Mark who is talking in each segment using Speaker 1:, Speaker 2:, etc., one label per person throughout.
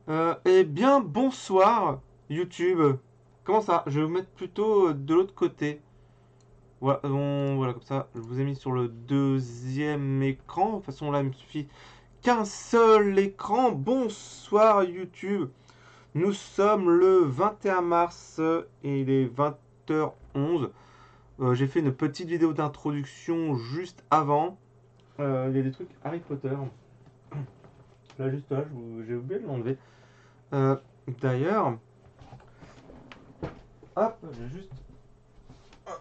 Speaker 1: Eh bien, bonsoir YouTube. Comment ça? Je vais vous mettre plutôt de l'autre côté. Voilà, voilà, comme ça, je vous ai mis sur le deuxième écran. De toute façon, là, il me suffit qu'un seul écran. Bonsoir YouTube. Nous sommes le 21 mars et il est 20h11. J'ai fait une petite vidéo d'introduction juste avant. Il y a des trucs Harry Potter. Là, juste là, j'ai oublié de l'enlever. Euh, D'ailleurs, hop, j'ai juste ça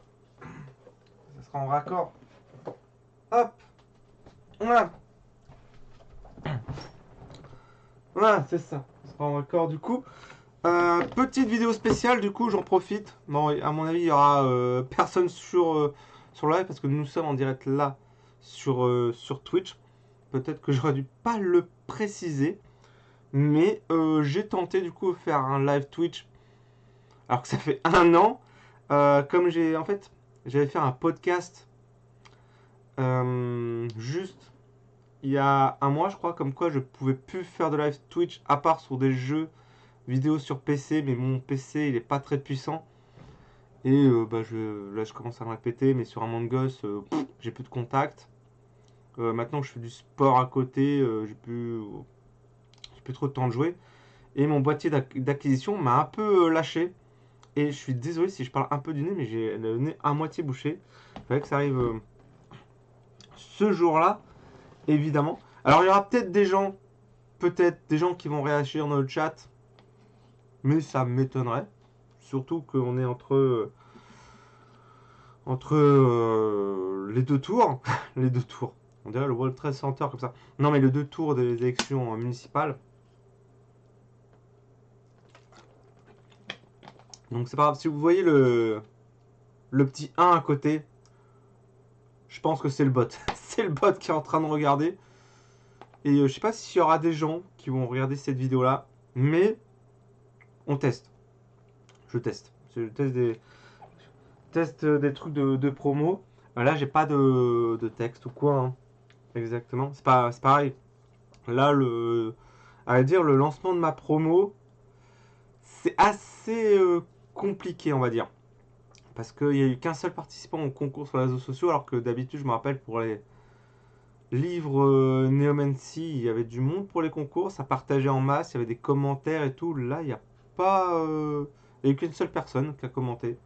Speaker 1: sera en raccord. Hop, voilà, voilà, c'est ça. Ça sera en raccord du coup. Petite vidéo spéciale du coup, j'en profite. Bon, à mon avis, il y aura personne sur le live parce que nous sommes en direct là sur Twitch. Peut-être que j'aurais dû pas le préciser, mais j'ai tenté du coup de faire un live Twitch alors que ça fait un an. Comme j'ai en fait, j'avais fait un podcast juste il y a un mois, je crois, comme quoi je pouvais plus faire de live Twitch à part sur des jeux vidéo sur PC, mais mon PC il est pas très puissant. Et là, je commence à me répéter, mais sur Among Us, j'ai plus de contact. Maintenant que je fais du sport à côté, j'ai plus trop de temps de jouer. Et mon boîtier d'acquisition m'a un peu lâché. Et je suis désolé si je parle un peu du nez, mais j'ai le nez à moitié bouché. Il fallait que ça arrive ce jour-là, évidemment. Alors, il y aura peut-être des gens qui vont réagir dans le chat, mais ça m'étonnerait. Surtout qu'on est entre les deux tours. Les deux tours. On dirait le World Trade Center comme ça. Non, mais les deux tours des élections municipales. Donc c'est pas grave. Si vous voyez le petit 1 à côté, je pense que c'est le bot. C'est le bot qui est en train de regarder. Et je sais pas s'il y aura des gens qui vont regarder cette vidéo là. Mais on teste. Je teste. Je teste des trucs de promo. Là, j'ai pas de texte ou quoi, hein. Exactement. C'est pareil. Là, à dire, le lancement de ma promo, c'est assez compliqué, on va dire. Parce qu'il n'y a eu qu'un seul participant au concours sur les réseaux sociaux, alors que d'habitude, je me rappelle, pour les livres Neomancy, il y avait du monde pour les concours, ça partageait en masse, il y avait des commentaires et tout. Là, il n'y a pas. Il n'y a eu qu'une seule personne qui a commenté.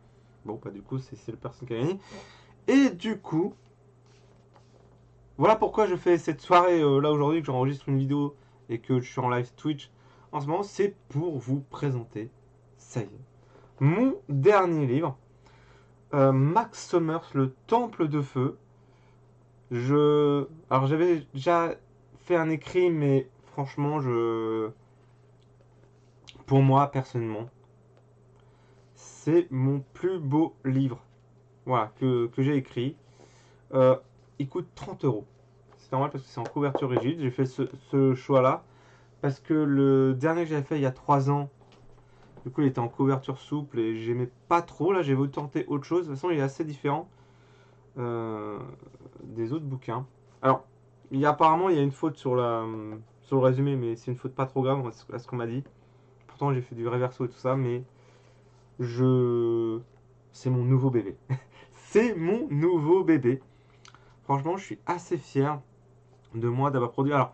Speaker 1: Bon, bah, du coup, c'est la personne qui a gagné. Et du coup, voilà pourquoi je fais cette soirée là aujourd'hui, que j'enregistre une vidéo et que je suis en live Twitch en ce moment, c'est pour vous présenter, ça y est, mon dernier livre, Max Summers, Le Temple de Feu. Alors j'avais déjà fait un écrit, mais franchement, pour moi personnellement, c'est mon plus beau livre, voilà, que j'ai écrit. Euh, il coûte 30 euros. C'est normal parce que c'est en couverture rigide. J'ai fait ce choix-là parce que le dernier que j'avais fait il y a 3 ans, du coup, il était en couverture souple et j'aimais pas trop. Là, j'ai voulu tenter autre chose. De toute façon, il est assez différent euh, des autres bouquins. Alors, apparemment, il y a une faute sur le résumé, mais c'est une faute pas trop grave à ce qu'on m'a dit. Pourtant, j'ai fait du reverso et tout ça, mais je. C'est mon nouveau bébé. C'est mon nouveau bébé. Franchement, je suis assez fier de moi d'avoir produit. Alors,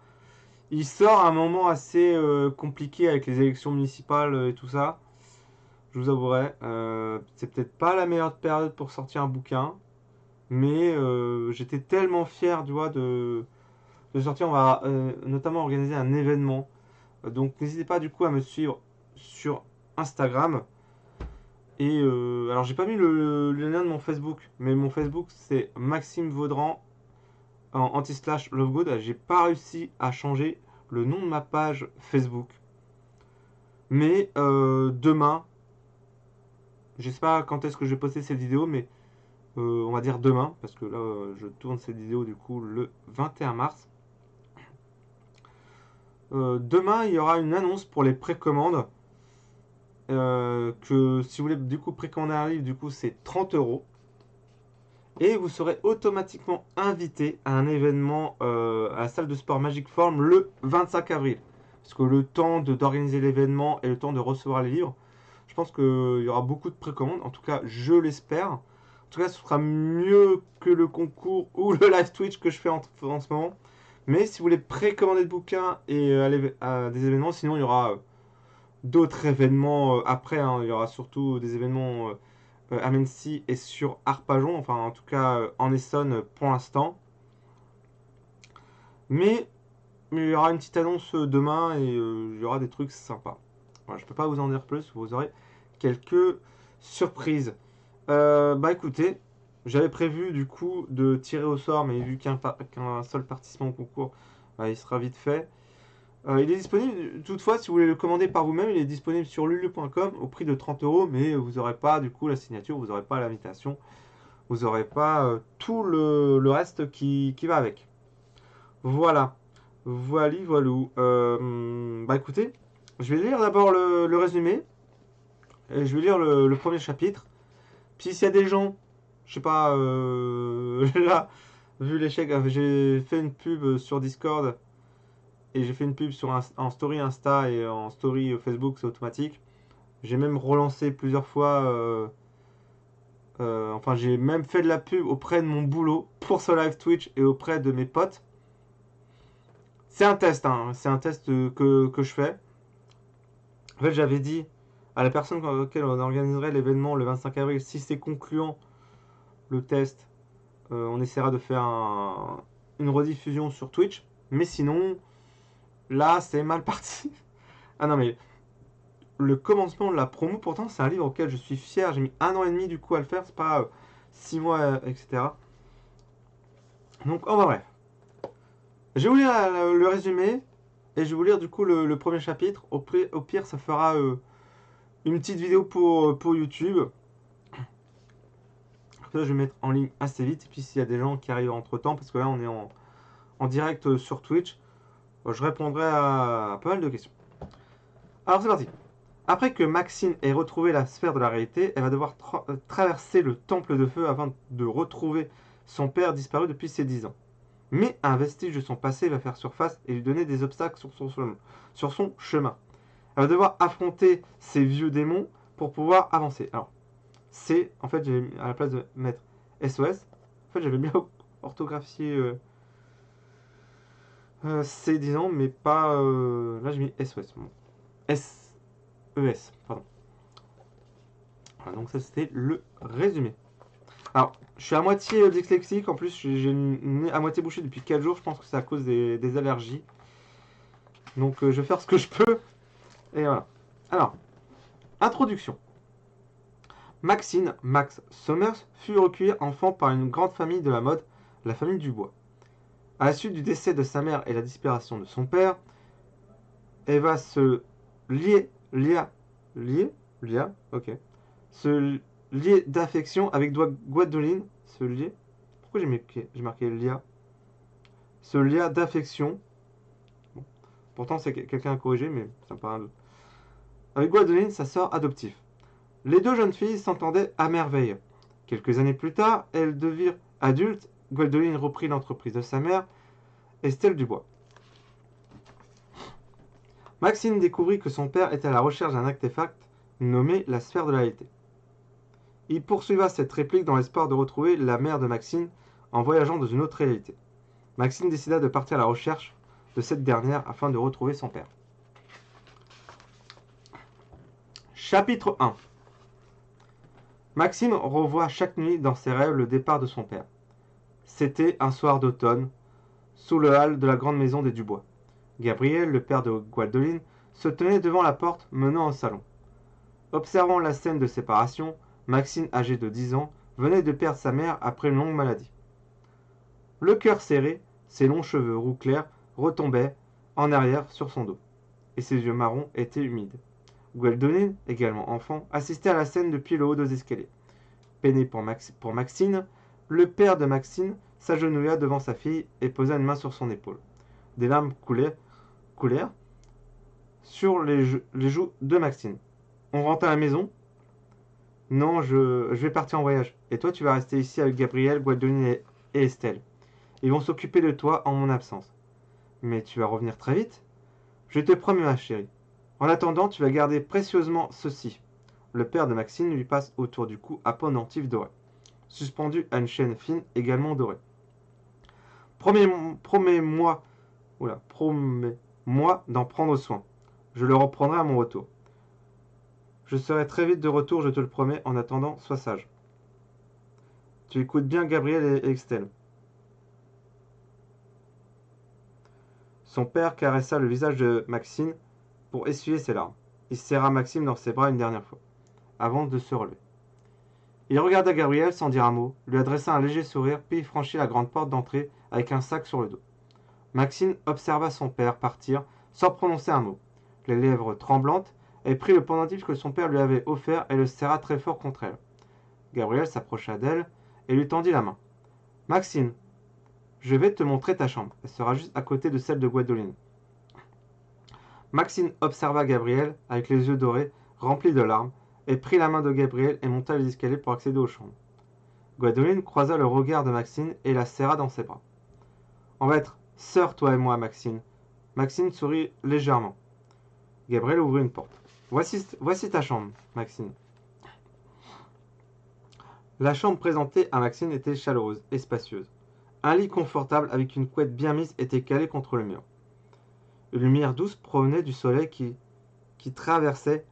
Speaker 1: il sort à un moment assez compliqué avec les élections municipales et tout ça. Je vous avouerai, c'est peut-être pas la meilleure période pour sortir un bouquin, mais j'étais tellement fier, tu vois, de sortir. On va notamment organiser un événement. Donc n'hésitez pas du coup à me suivre sur Instagram. Et alors j'ai pas mis le lien de mon Facebook, mais mon Facebook c'est Maxime Vaudran en anti-slash lovegood. J'ai pas réussi à changer le nom de ma page Facebook. Mais demain, je sais pas quand est-ce que je vais poster cette vidéo, mais on va dire demain, parce que là je tourne cette vidéo du coup le 21 mars. Demain, il y aura une annonce pour les précommandes. Que si vous voulez du coup précommander un livre, du coup c'est 30 euros. Et vous serez automatiquement invité à un événement à la salle de sport Magic Form le 25 avril. Parce que le temps d'organiser l'événement et le temps de recevoir les livres, je pense qu'il y aura beaucoup de précommandes. En tout cas, je l'espère. En tout cas, ce sera mieux que le concours ou le live Twitch que je fais en ce moment. Mais si vous voulez précommander de bouquins et aller à des événements, sinon il y aura d'autres événements après. Hein. Il y aura surtout des événements à Mency et sur Arpajon, enfin en tout cas en Essonne pour l'instant. Mais il y aura une petite annonce demain et il y aura des trucs sympas. Voilà, je peux pas vous en dire plus, vous aurez quelques surprises. Bah écoutez, j'avais prévu du coup de tirer au sort, mais vu qu'un seul participant au concours, bah, il sera vite fait. Il est disponible, toutefois, si vous voulez le commander par vous-même, il est disponible sur lulu.com au prix de 30 euros, mais vous n'aurez pas du coup la signature, vous n'aurez pas l'invitation, vous n'aurez pas tout le reste qui va avec. Voilà, voilou. Bah écoutez, je vais lire d'abord le résumé, et je vais lire le premier chapitre. Puis s'il y a des gens, je sais pas, là, vu l'échec, j'ai fait une pub sur Discord et j'ai fait une pub en story Insta et en story Facebook, c'est automatique. J'ai même relancé plusieurs fois, enfin j'ai même fait de la pub auprès de mon boulot pour ce live Twitch et auprès de mes potes. C'est un test, hein, c'est un test que je fais. En fait, j'avais dit à la personne auquel on organiserait l'événement le 25 avril, si c'est concluant le test, on essaiera de faire une rediffusion sur Twitch. Mais sinon, là, c'est mal parti. Ah non, mais le commencement de la promo, pourtant, c'est un livre auquel je suis fier. J'ai mis 1 an et demi du coup à le faire, c'est pas 6 mois, etc. Donc, en bref. Je vais vous lire le résumé et je vais vous lire du coup le premier chapitre. Au pire, ça fera une petite vidéo pour YouTube. Là, je vais mettre en ligne assez vite. Et puis, s'il y a des gens qui arrivent entre temps, parce que là, on est en direct sur Twitch, je répondrai à pas mal de questions. Alors, c'est parti. Après que Maxine ait retrouvé la sphère de la réalité, elle va devoir traverser le temple de feu afin de retrouver son père disparu depuis ses 10 ans. Mais un vestige de son passé va faire surface et lui donner des obstacles sur son chemin. Elle va devoir affronter ses vieux démons pour pouvoir avancer. Alors, en fait, à la place de mettre SOS, en fait, j'avais bien orthographié C, disons, mais pas. Là, j'ai mis SOS. Bon. SES, pardon. Voilà, donc, ça, c'était le résumé. Alors, je suis à moitié dyslexique. En plus, j'ai une nez à moitié bouché depuis 4 jours. Je pense que c'est à cause des allergies. Donc, je vais faire ce que je peux. Et voilà. Alors, introduction. Maxine, Max Sommers, fut recueillie enfant par une grande famille de la mode, la famille Dubois. À la suite du décès de sa mère et la disparition de son père, elle va se lier se lier d'affection avec Gwendoline, se lier, pourquoi j'ai marqué Lia, se lier d'affection, bon. Pourtant c'est quelqu'un à corriger, mais ça me paraît un doute, avec Gwendoline, sa sœur adoptive. Les deux jeunes filles s'entendaient à merveille. Quelques années plus tard, elles devirent adultes. Gwendoline reprit l'entreprise de sa mère, Estelle Dubois. Maxine découvrit que son père était à la recherche d'un artefact nommé la sphère de la réalité. Il poursuiva cette réplique dans l'espoir de retrouver la mère de Maxine en voyageant dans une autre réalité. Maxine décida de partir à la recherche de cette dernière afin de retrouver son père. Chapitre 1. Maxime revoit chaque nuit dans ses rêves le départ de son père. C'était un soir d'automne, sous le hall de la grande maison des Dubois. Gabriel, le père de Gwendoline, se tenait devant la porte menant au salon. Observant la scène de séparation, Maxine, âgée de 10 ans, venait de perdre sa mère après une longue maladie. Le cœur serré, ses longs cheveux roux clairs retombaient en arrière sur son dos, et ses yeux marrons étaient humides. Gwendoline, également enfant, assistait à la scène depuis le haut des escaliers. Peiné pour Maxine, le père de Maxine s'agenouilla devant sa fille et posa une main sur son épaule. Des larmes coulèrent sur les joues de Maxine. On rentre à la maison. Non, je vais partir en voyage. Et toi, tu vas rester ici avec Gabriel, Gwendoline et Estelle. Ils vont s'occuper de toi en mon absence. Mais tu vas revenir très vite. Je te promets, ma chérie. En attendant, tu vas garder précieusement ceci. Le père de Maxine lui passe autour du cou un pendentif doré, suspendu à une chaîne fine également dorée. Promets-moi d'en prendre soin. Je le reprendrai à mon retour. Je serai très vite de retour, je te le promets. En attendant, sois sage. Tu écoutes bien Gabriel et Estelle. Son père caressa le visage de Maxine pour essuyer ses larmes. Il serra Maxime dans ses bras une dernière fois, avant de se relever. Il regarda Gabriel sans dire un mot, lui adressa un léger sourire, puis franchit la grande porte d'entrée avec un sac sur le dos. Maxine observa son père partir sans prononcer un mot. Les lèvres tremblantes, elle prit le pendentif que son père lui avait offert et le serra très fort contre elle. Gabriel s'approcha d'elle et lui tendit la main. Maxine, je vais te montrer ta chambre. Elle sera juste à côté de celle de Gwendoline. Maxine observa Gabriel avec les yeux dorés, remplis de larmes, et prit la main de Gabriel et monta les escaliers pour accéder aux chambres. Gwendoline croisa le regard de Maxine et la serra dans ses bras. On va être sœurs, toi et moi, Maxine. Maxine sourit légèrement. Gabriel ouvrit une porte. Voici ta chambre, Maxine. La chambre présentée à Maxine était chaleureuse et spacieuse. Un lit confortable avec une couette bien mise était calé contre le mur. Une lumière douce provenait du soleil qui traversait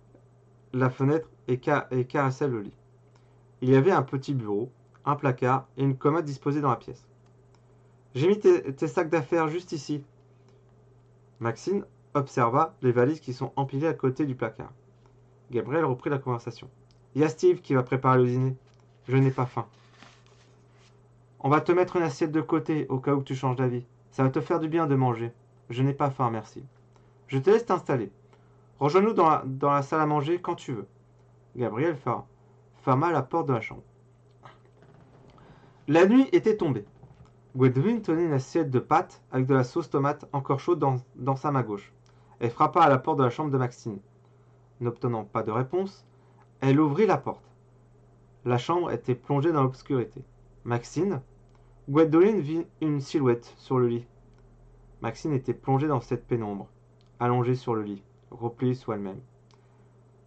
Speaker 1: la fenêtre et caressait le lit. Il y avait un petit bureau, un placard et une commode disposée dans la pièce. J'ai mis tes sacs d'affaires juste ici. Maxine observa les valises qui sont empilées à côté du placard. Gabriel reprit la conversation. Il y a Steve qui va préparer le dîner. Je n'ai pas faim. On va te mettre une assiette de côté au cas où tu changes d'avis. Ça va te faire du bien de manger. Je n'ai pas faim, merci. Je te laisse t'installer. Rejoins-nous dans la salle à manger quand tu veux. Gabriel ferma la porte de la chambre. La nuit était tombée. Gwendoline tenait une assiette de pâtes avec de la sauce tomate encore chaude dans sa main gauche. Elle frappa à la porte de la chambre de Maxine. N'obtenant pas de réponse, elle ouvrit la porte. La chambre était plongée dans l'obscurité. Maxine, Gwendoline vit une silhouette sur le lit. Maxine était plongée dans cette pénombre, allongée sur le lit, repliée sur elle-même.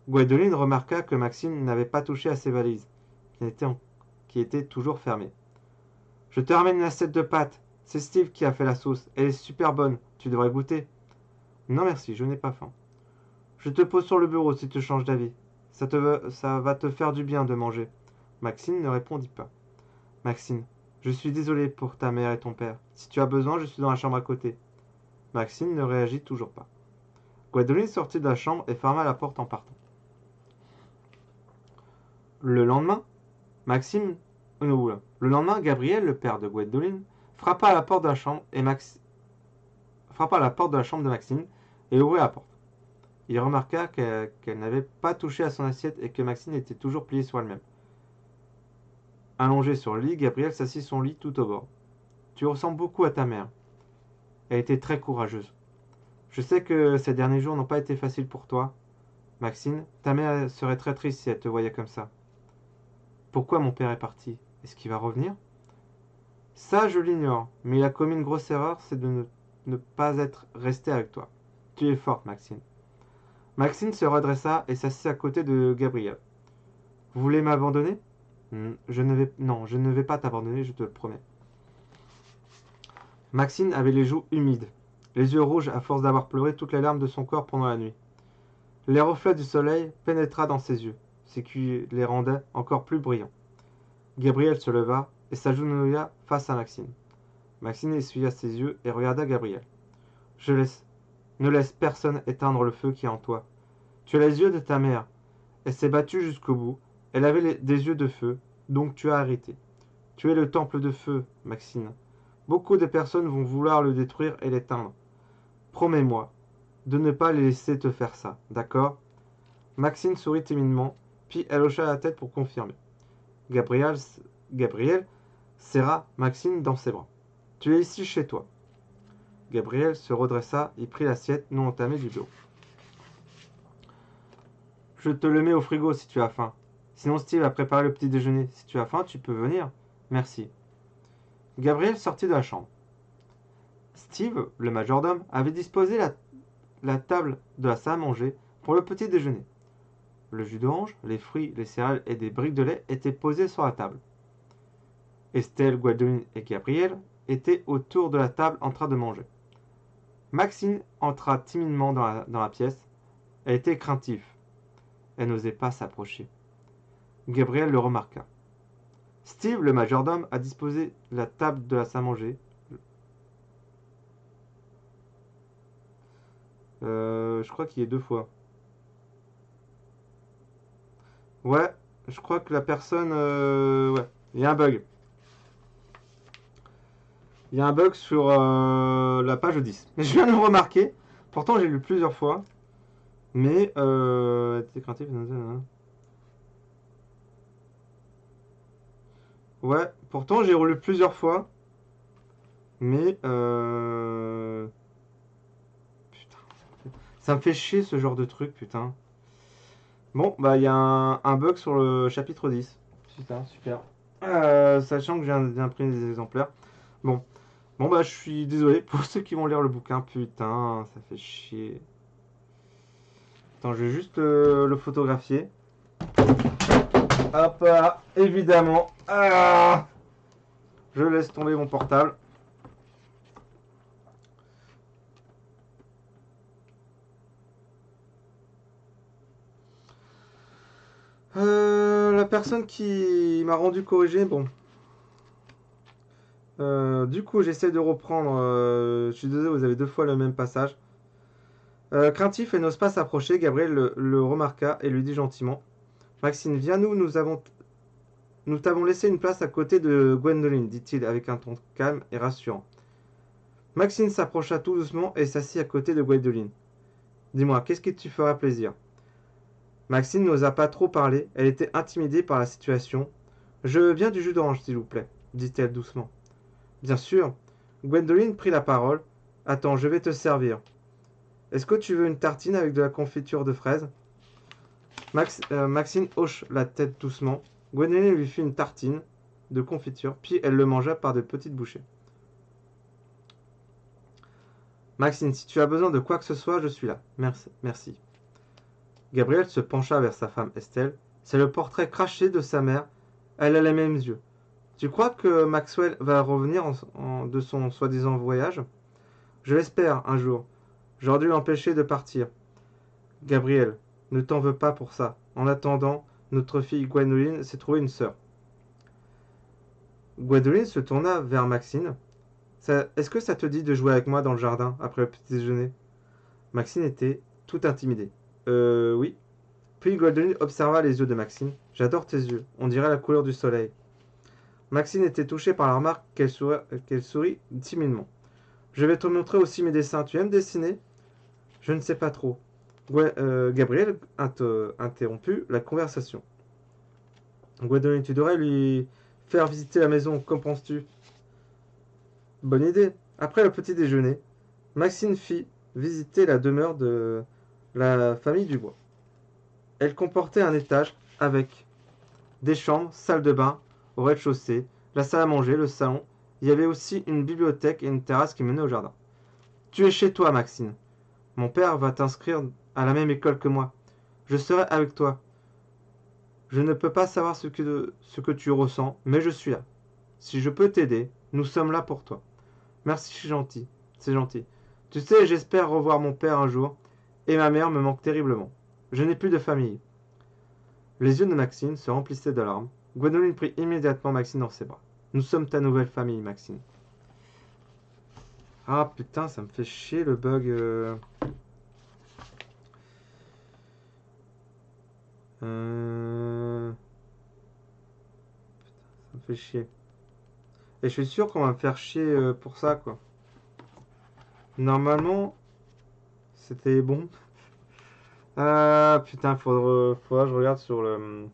Speaker 1: Gwendoline remarqua que Maxine n'avait pas touché à ses valises, qui étaient toujours fermées. Je te ramène une assiette de pâtes. C'est Steve qui a fait la sauce. Elle est super bonne. Tu devrais goûter. Non merci, je n'ai pas faim. Je te pose sur le bureau si tu changes d'avis. Ça va te faire du bien de manger. Maxine ne répondit pas. Maxine, je suis désolé pour ta mère et ton père. Si tu as besoin, je suis dans la chambre à côté. Maxine ne réagit toujours pas. Gwendoline sortit de la chambre et ferma la porte en partant. Le lendemain, Gabriel, le père de Gwendoline, frappa à la porte de la chambre de Maxine et ouvrit la porte. Il remarqua qu'elle n'avait pas touché à son assiette et que Maxine était toujours pliée sur elle-même. Allongé sur le lit, Gabriel s'assit sur son lit tout au bord. Tu ressembles beaucoup à ta mère. Elle était très courageuse. Je sais que ces derniers jours n'ont pas été faciles pour toi. Maxine, ta mère serait très triste si elle te voyait comme ça. Pourquoi mon père est parti? Est-ce qu'il va revenir? Ça, je l'ignore, mais il a commis une grosse erreur, c'est de ne pas être resté avec toi. Tu es forte, Maxine. Maxine se redressa et s'assit à côté de Gabriel. Vous voulez m'abandonner? Non, je ne vais pas t'abandonner, je te le promets. Maxine avait les joues humides, les yeux rouges à force d'avoir pleuré toutes les larmes de son corps pendant la nuit. Les reflets du soleil pénétra dans ses yeux, ce qui les rendait encore plus brillants. Gabriel se leva et s'agenouilla face à Maxine. Maxine essuya ses yeux et regarda Gabriel. Ne laisse personne éteindre le feu qui est en toi. Tu as les yeux de ta mère. Elle s'est battue jusqu'au bout. Elle avait des yeux de feu, donc tu as arrêté. Tu es le temple de feu, Maxine. Beaucoup de personnes vont vouloir le détruire et l'éteindre. Promets-moi de ne pas les laisser te faire ça, d'accord? Maxine sourit timidement, puis elle hocha la tête pour confirmer. Gabriel serra Maxine dans ses bras. Tu es ici chez toi. Gabriel se redressa et prit l'assiette non entamée du bureau. Je te le mets au frigo si tu as faim. Sinon Steve a préparé le petit déjeuner. Si tu as faim, tu peux venir. Merci. Gabriel sortit de la chambre. Steve, le majordome, avait disposé la table de la salle à manger pour le petit déjeuner. Le jus d'orange, les fruits, les céréales et des briques de lait étaient posés sur la table. Estelle, Gwendoline et Gabriel étaient autour de la table en train de manger. Maxine entra timidement dans la pièce. Elle était craintive. Elle n'osait pas s'approcher. Gabriel le remarqua. Steve, le majordome, a disposé la table de la salle à manger. Je crois qu'il y a 2 fois. Ouais, je crois que la personne... ouais, il y a un bug. Il y a un bug sur la page 10. Mais je viens de le remarquer. Pourtant, j'ai lu plusieurs fois. Mais... t'es craintif. Ouais, pourtant, j'ai relu plusieurs fois. Mais... Putain. Ça me fait chier ce genre de truc, putain. Bon, bah, il y a un bug sur le chapitre 10. Putain, super. Sachant que j'ai imprimé des exemplaires. Bon. Bon, bah, je suis désolé pour ceux qui vont lire le bouquin. Putain, ça fait chier. Attends, je vais juste le photographier. Hop là, évidemment. Ah, je laisse tomber mon portable. La personne qui m'a rendu corrigé, bon. Du coup, j'essaie de reprendre. Je suis désolé, vous avez 2 fois le même passage. Craintif et n'ose pas s'approcher, Gabriel le remarqua et lui dit gentiment: Maxine, viens nous t'avons laissé une place à côté de Gwendoline, dit-il avec un ton calme et rassurant. Maxine s'approcha tout doucement et s'assit à côté de Gwendoline. Dis-moi, qu'est-ce qui te fera plaisir? Maxine n'osa pas trop parler, elle était intimidée par la situation. Je veux bien du jus d'orange, s'il vous plaît, dit-elle doucement. Bien sûr. Gwendoline prit la parole. Attends, je vais te servir. Est-ce que tu veux une tartine avec de la confiture de fraises? Maxine hoche la tête doucement. Gwendoline lui fit une tartine de confiture, puis elle le mangea par de petites bouchées. Maxine, si tu as besoin de quoi que ce soit, je suis là. Merci. Gabriel se pencha vers sa femme Estelle. C'est le portrait craché de sa mère. Elle a les mêmes yeux. Tu crois que Maxwell va revenir de son soi-disant voyage? Je l'espère, un jour. J'aurais dû l'empêcher de partir. Gabriel, ne t'en veux pas pour ça. En attendant, notre fille Gwendoline s'est trouvée une sœur. Gwendoline se tourna vers Maxine. Est-ce que ça te dit de jouer avec moi dans le jardin après le petit déjeuner? Maxine était tout intimidée. Oui. Puis Gwendoline observa les yeux de Maxine. J'adore tes yeux, on dirait la couleur du soleil. Maxine était touchée par la remarque qu'elle sourit timidement. Je vais te montrer aussi mes dessins. Tu aimes dessiner? Je ne sais pas trop. Gabriel interromput la conversation. Gwendoline, tu devrais lui faire visiter la maison, qu'en penses-tu? Bonne idée. Après le petit déjeuner, Maxine fit visiter la demeure de la famille Dubois. Elle comportait un étage avec des chambres, salle de bain au rez-de-chaussée, la salle à manger, le salon. Il y avait aussi une bibliothèque et une terrasse qui menait au jardin. Tu es chez toi, Maxine. Mon père va t'inscrire à la même école que moi. Je serai avec toi. Je ne peux pas savoir ce que tu ressens, mais je suis là. Si je peux t'aider, nous sommes là pour toi. Merci, c'est gentil. C'est gentil. Tu sais, j'espère revoir mon père un jour, et ma mère me manque terriblement. Je n'ai plus de famille. Les yeux de Maxine se remplissaient de larmes. Gwendoline prit immédiatement Maxine dans ses bras. Nous sommes ta nouvelle famille, Maxine. Ah putain, ça me fait chier le bug. Ça me fait chier. Et je suis sûr qu'on va me faire chier pour ça, quoi. Normalement, c'était bon. Ah putain, faudra que je regarde sur le...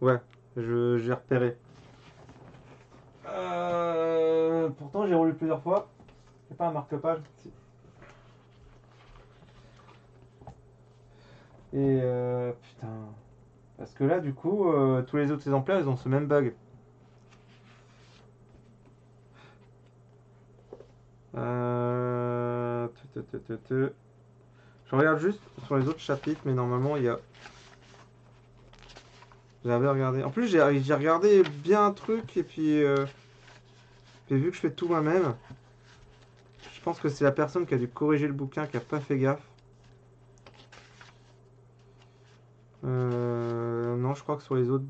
Speaker 1: Ouais, j'ai repéré. Pourtant, j'ai relu plusieurs fois. C'est pas un marque-page. Et putain. Parce que là, du coup, tous les autres exemplaires, ils ont ce même bug. Euh... Je regarde juste sur les autres chapitres, mais normalement il y a. J'avais regardé. En plus, j'ai regardé bien un truc et puis vu que je fais tout moi-même, je pense que c'est la personne qui a dû corriger le bouquin qui a pas fait gaffe. Non, je crois que sur les autres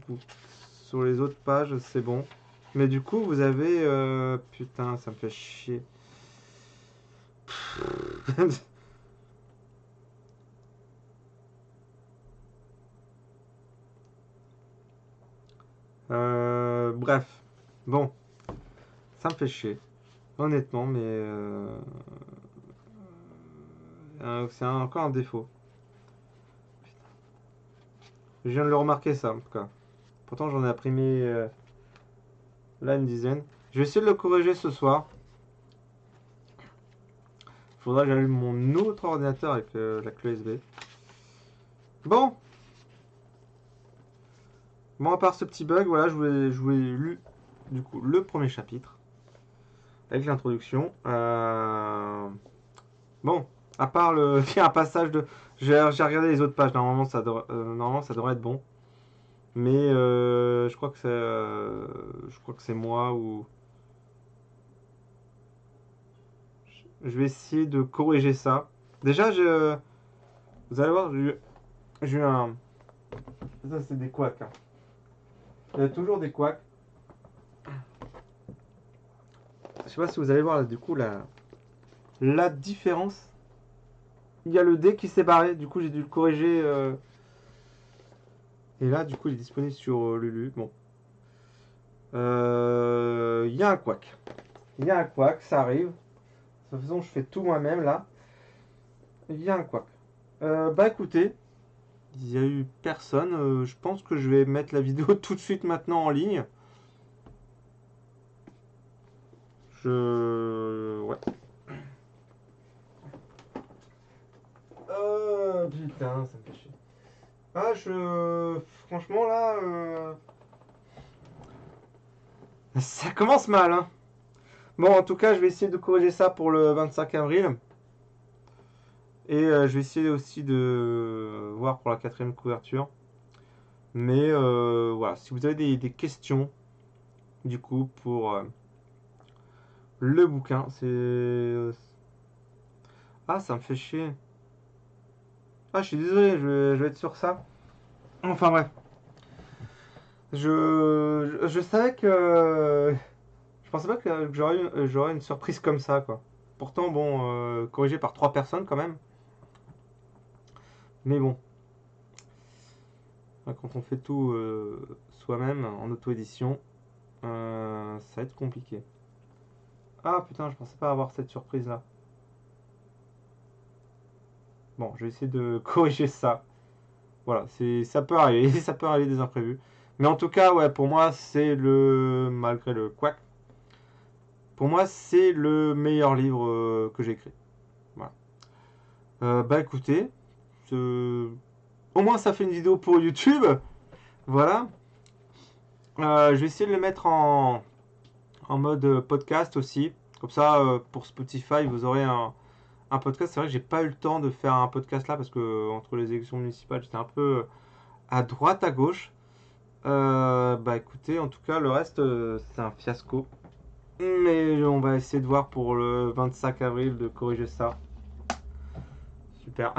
Speaker 1: pages, c'est bon. Mais du coup, vous avez. Putain, ça me fait chier. Bref. Bon, ça me fait chier. Honnêtement, mais. C'est encore un défaut. Je viens de le remarquer, ça, en tout cas. Pourtant, j'en ai imprimé là une dizaine. Je vais essayer de le corriger ce soir. Faudra que j'allume mon autre ordinateur avec la clé USB. Bon. Bon, à part ce petit bug, voilà, je vous ai lu du coup le premier chapitre avec l'introduction. Bon, à part le, il y a un passage de, j'ai regardé les autres pages. Normalement, normalement, ça devrait être bon. Mais je crois que c'est moi ou je vais essayer de corriger ça. Déjà, vous allez voir, j'ai eu un, ça c'est des couacs, hein. Il y a toujours des couacs. Je sais pas si vous allez voir là, du coup la différence. Il y a le D qui s'est barré, du coup j'ai dû le corriger. Et là, du coup, il est disponible sur Lulu. Bon. Il y a un couac. Il y a un couac, ça arrive. De toute façon, je fais tout moi-même là. Il y a un couac. Bah écoutez, il y a eu personne. Je pense que je vais mettre la vidéo tout de suite maintenant en ligne. Ouais. Putain, ça me fait chier. Ah, franchement là. Ça commence mal, hein. Bon, en tout cas, je vais essayer de corriger ça pour le 25 avril. Et je vais essayer aussi de voir pour la 4ème couverture. Mais voilà, si vous avez des questions, du coup, pour le bouquin, c'est. Ah, ça me fait chier. Ah, je suis désolé, je vais être sur ça. Enfin bref. Je savais que. Je pensais pas que j'aurais une surprise comme ça, quoi. Pourtant, bon, corrigé par 3 personnes quand même. Mais bon, quand on fait tout soi-même en auto-édition, ça va être compliqué. Ah putain, je pensais pas avoir cette surprise là. Bon, je vais essayer de corriger ça. Voilà, ça peut arriver, ça peut arriver des imprévus. Mais en tout cas, ouais, pour moi, malgré le quack, pour moi, c'est le meilleur livre que j'ai écrit. Voilà. Bah écoutez, au moins ça fait une vidéo pour YouTube. Voilà. Je vais essayer de le mettre en mode podcast aussi. Comme ça, pour Spotify, vous aurez un podcast. C'est vrai que j'ai pas eu le temps de faire un podcast là parce que entre les élections municipales, j'étais un peu à droite, à gauche. Bah écoutez, en tout cas, le reste, c'est un fiasco. Mais on va essayer de voir pour le 25 avril de corriger ça. Super.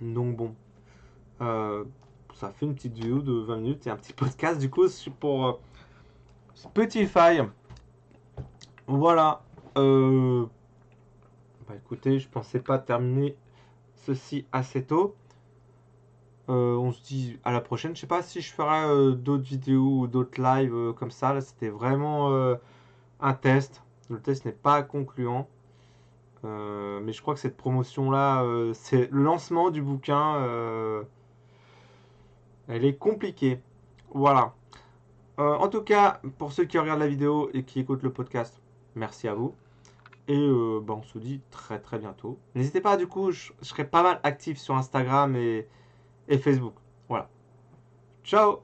Speaker 1: Donc bon, ça fait une petite vidéo de 20 minutes et un petit podcast du coup pour Spotify. Voilà. Bah écoutez, je pensais pas terminer ceci assez tôt. On se dit à la prochaine. Je sais pas si je ferai d'autres vidéos ou d'autres lives comme ça. Là, c'était vraiment un test. Le test n'est pas concluant. Mais je crois que cette promotion-là, c'est le lancement du bouquin. Elle est compliquée. Voilà. En tout cas, pour ceux qui regardent la vidéo et qui écoutent le podcast, merci à vous. Et bah, on se dit très très bientôt. N'hésitez pas, du coup, je serai pas mal actif sur Instagram et Facebook. Voilà. Ciao!